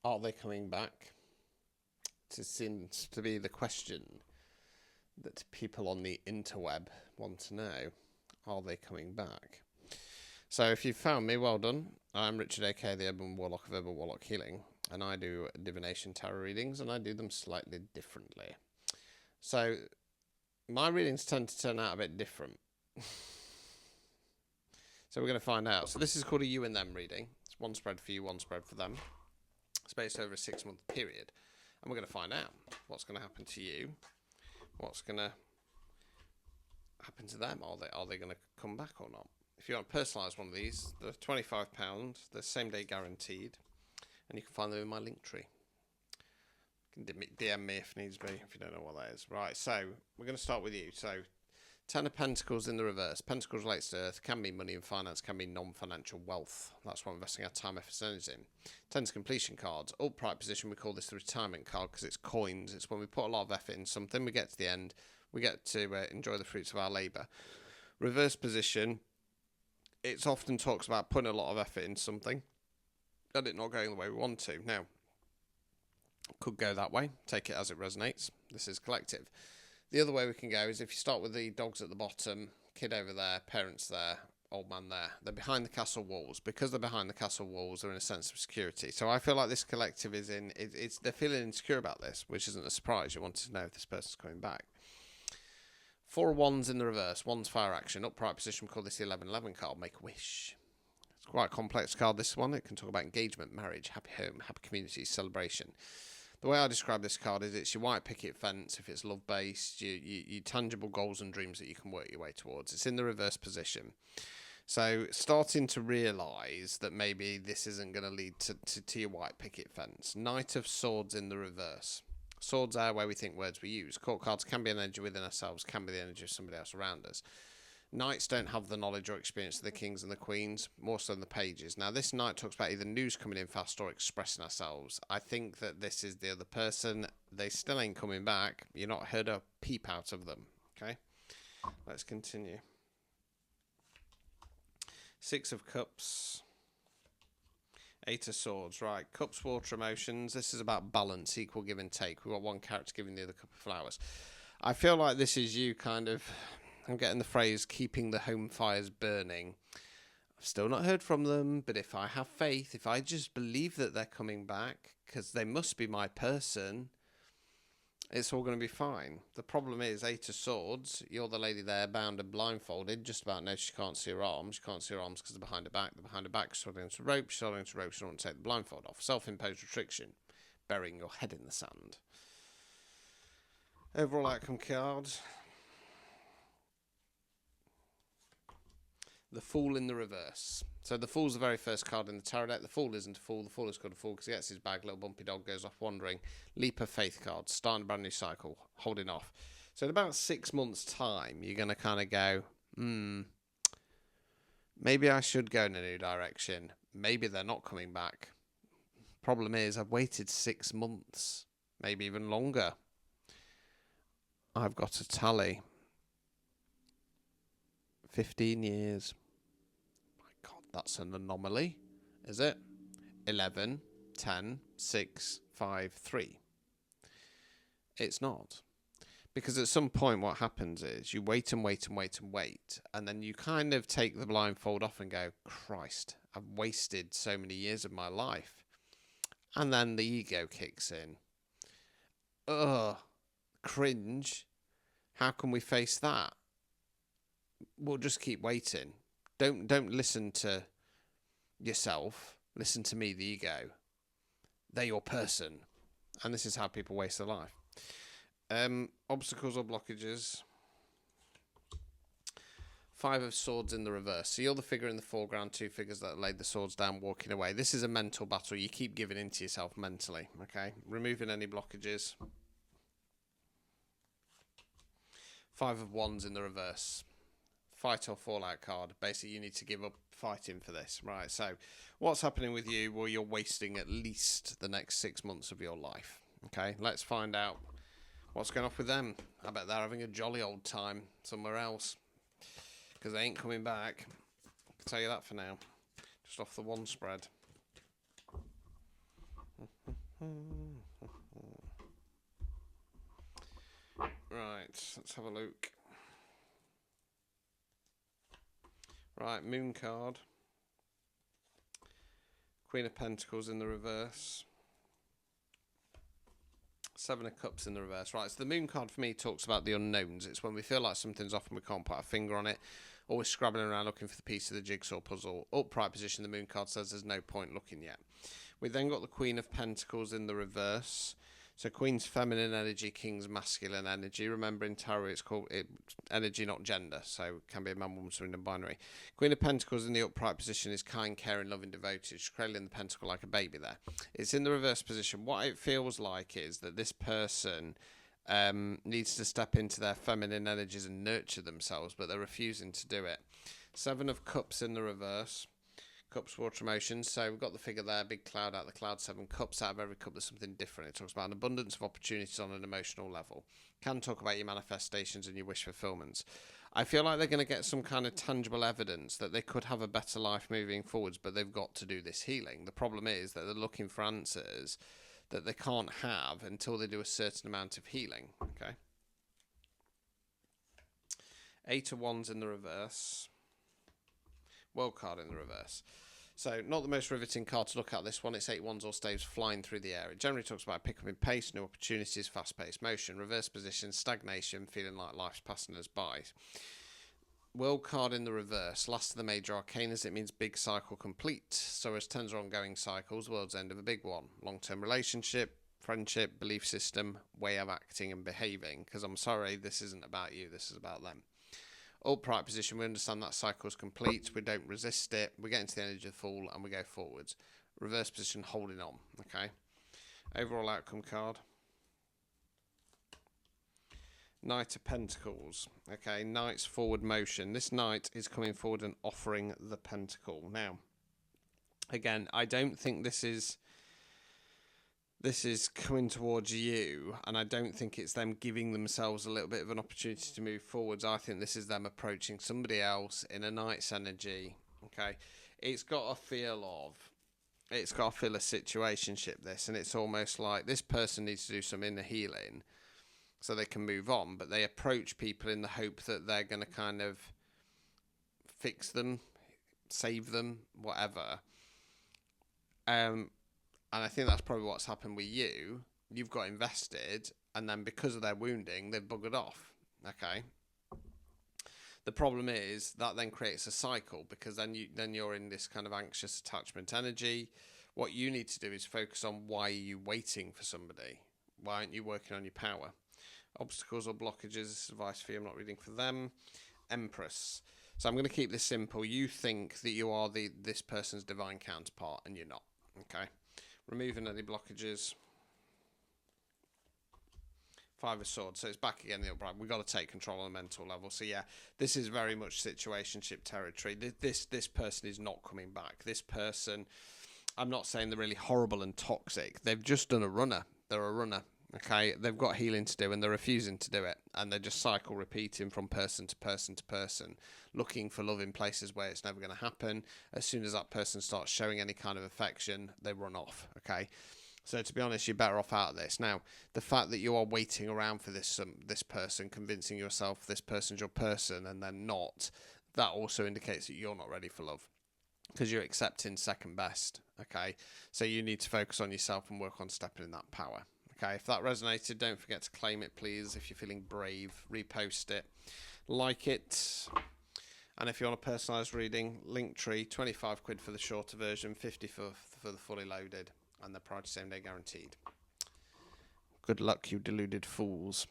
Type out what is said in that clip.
Are they coming back? It seems to be the question that people on the interweb want to know. Are they coming back? So if you've found me, well done. I'm Richard, aka the Urban Warlock of Urban Warlock Healing, and I do divination tarot readings, and I do them slightly differently. So my readings tend to turn out a bit different. So we're going to find out. So this is called a you and them reading. It's one spread for you, one spread for them. It's based over a 6-month period. And we're going to find out what's going to happen to you, what's going to happen to them. Are they going to come back or not? If you want to personalise one of these, they're £25. They're same day guaranteed. And you can find them in my link tree. You can DM me if needs be, if you don't know what that is. Right, so we're going to start with you. So 10 of Pentacles in the reverse. Pentacles relates to Earth, can be money and finance, can be non-financial wealth. That's what we're investing our time, effort, and energy in. 10's completion cards. Upright position, we call this the retirement card because it's coins. It's when we put a lot of effort in something, we get to the end, we get to enjoy the fruits of our labour. Reverse position, it often talks about putting a lot of effort in something and it not going the way we want to. Now, could go that way. Take it as it resonates. This is collective. The other way we can go is if you start with the dogs at the bottom, kid over there, parents there, old man there. They're behind the castle walls. Because they're behind the castle walls, they're in a sense of security. So I feel like this collective is in... they're feeling insecure about this, which isn't a surprise. You wanted to know if this person's coming back. 4 of Wands in the reverse. Wands fire action. Upright position, we call this the 11-11 card. Make a wish. It's quite a complex card, this one. It can talk about engagement, marriage, happy home, happy community, celebration. The way I describe this card is it's your white picket fence if it's love-based, your tangible goals and dreams that you can work your way towards. It's in the reverse position. So starting to realise that maybe this isn't going to lead to your white picket fence. Knight of Swords in the reverse. Swords are where we think words we use. Court cards can be an energy within ourselves, can be the energy of somebody else around us. Knights don't have the knowledge or experience of the kings and the queens, more so than the pages. Now, this knight talks about either news coming in fast or expressing ourselves. I think that this is the other person. They still ain't coming back. You're not heard a peep out of them. Okay? Let's continue. 6 of Cups. 8 of Swords. Right. Cups, water, emotions. This is about balance, equal give and take. We've got one character giving the other cup of flowers. I feel like this is you kind of... I'm getting the phrase, keeping the home fires burning. I've still not heard from them, but if I have faith, if I just believe that they're coming back, because they must be my person, it's all going to be fine. The problem is, 8 of Swords, you're the lady there, bound and blindfolded, just about knows she can't see her arms. She can't see her arms because they're behind her back. They're behind her back, she's holding onto a rope, she don't want to take the blindfold off. Self-imposed restriction, burying your head in the sand. Overall outcome card. The Fool in the reverse. So the Fool's the very first card in the tarot deck. The Fool isn't a fool. The Fool is called a fool because he gets his bag. Little bumpy dog goes off wandering. Leap of Faith card. Starting a brand new cycle. Holding off. So in about 6 months' time, you're going to kind of go, maybe I should go in a new direction. Maybe they're not coming back. Problem is, I've waited 6 months. Maybe even longer. I've got a tally. 15 years. My God, that's an anomaly, is it? 11, 10, 6, 5, 3. It's not. Because at some point what happens is you wait and wait and wait and wait, and then you kind of take the blindfold off and go, Christ, I've wasted so many years of my life. And then the ego kicks in. Ugh, cringe. How can we face that? We'll just keep waiting. Don't listen to yourself. Listen to me, the ego. They're your person. And this is how people waste their life. Obstacles or blockages. 5 of Swords in the reverse. So you're the figure in the foreground, 2 figures that laid the swords down, walking away. This is a mental battle. You keep giving in to yourself mentally. Okay? Removing any blockages. 5 of Wands in the reverse. Fight or fallout card. Basically, you need to give up fighting for this. Right, so what's happening with you? Well, you're wasting at least the next 6 months of your life. Okay, let's find out what's going off with them. I bet they're having a jolly old time somewhere else because they ain't coming back. I can tell you that for now. Just off the one spread. Right, let's have a look. Right, moon card. Queen of Pentacles in the reverse. Seven of Cups in the reverse. Right, so the moon card for me talks about the unknowns. It's when we feel like something's off and we can't put our finger on it. Always scrabbling around looking for the piece of the jigsaw puzzle. Upright position, the moon card says there's no point looking yet. We then got the Queen of Pentacles in the reverse. So Queen's feminine energy, King's masculine energy. Remember in tarot it's called energy, not gender. So it can be a man, woman, something non-binary. Queen of Pentacles in the upright position is kind, caring, loving, devoted. She's cradling the pentacle like a baby there. It's in the reverse position. What it feels like is that this person needs to step into their feminine energies and nurture themselves, but they're refusing to do it. Seven of Cups in the reverse. Cups, water, emotions. So we've got the figure there, big cloud out of the cloud, 7 cups. Out of every cup there's something different. It talks about an abundance of opportunities on an emotional level. Can talk about your manifestations and your wish fulfillments. I feel like they're going to get some kind of tangible evidence that they could have a better life moving forwards, but they've got to do this healing. The problem is that they're looking for answers that they can't have until they do a certain amount of healing. Okay. 8 of Wands in the reverse. World card in the reverse. So not the most riveting card to look at, this one. It's 8 wands or staves flying through the air. It generally talks about pick up in pace, new opportunities, fast-paced motion, reverse position, stagnation, feeling like life's passing us by. World card in the reverse. Last of the major arcanas, it means big cycle complete. So as 10s are ongoing cycles, world's end of a big one. Long-term relationship, friendship, belief system, way of acting and behaving. Because I'm sorry, this isn't about you, this is about them. Upright position, we understand that cycle is complete, we don't resist it, we get into the energy of the Fool and we go forwards. Reverse position, holding on. Okay. Overall outcome card. Knight of Pentacles. Okay, Knight's forward motion. This Knight is coming forward and offering the Pentacle. Now, again, I don't think this is coming towards you, and I don't think it's them giving themselves a little bit of an opportunity to move forwards. I think this is them approaching somebody else in a Knight's energy. Okay, it's got a feel a situationship, this, and it's almost like this person needs to do some inner healing so they can move on, but they approach people in the hope that they're going to kind of fix them, save them, whatever. And I think that's probably what's happened with you. You've got invested, and then because of their wounding, they've buggered off. Okay. The problem is that then creates a cycle, because then you're in this kind of anxious attachment energy. What you need to do is focus on why are you waiting for somebody? Why aren't you working on your power? Obstacles or blockages, this is advice for you, I'm not reading for them. Empress. So I'm going to keep this simple. You think that you are this person's divine counterpart, and you're not. Okay. Removing any blockages. 5 of Swords. So it's back again the upright. We've got to take control on the mental level. So yeah, this is very much situationship territory. This person is not coming back. This person, I'm not saying they're really horrible and toxic. They've just done a runner. They're a runner. Okay, they've got healing to do and they're refusing to do it, and they're just cycle repeating from person to person to person, looking for love in places where it's never going to happen. As soon as that person starts showing any kind of affection, they run off. Okay, so to be honest, you're better off out of this. Now, the fact that you are waiting around for this person, convincing yourself this person's your person and then not, that also indicates that you're not ready for love, because you're accepting second best. Okay, so you need to focus on yourself and work on stepping in that power. Okay, if that resonated, don't forget to claim it, please. If you're feeling brave, repost it, like it. And if you want a personalised reading, Linktree, 25 quid for the shorter version, 50 for the fully loaded, and the priority same day guaranteed. Good luck, you deluded fools.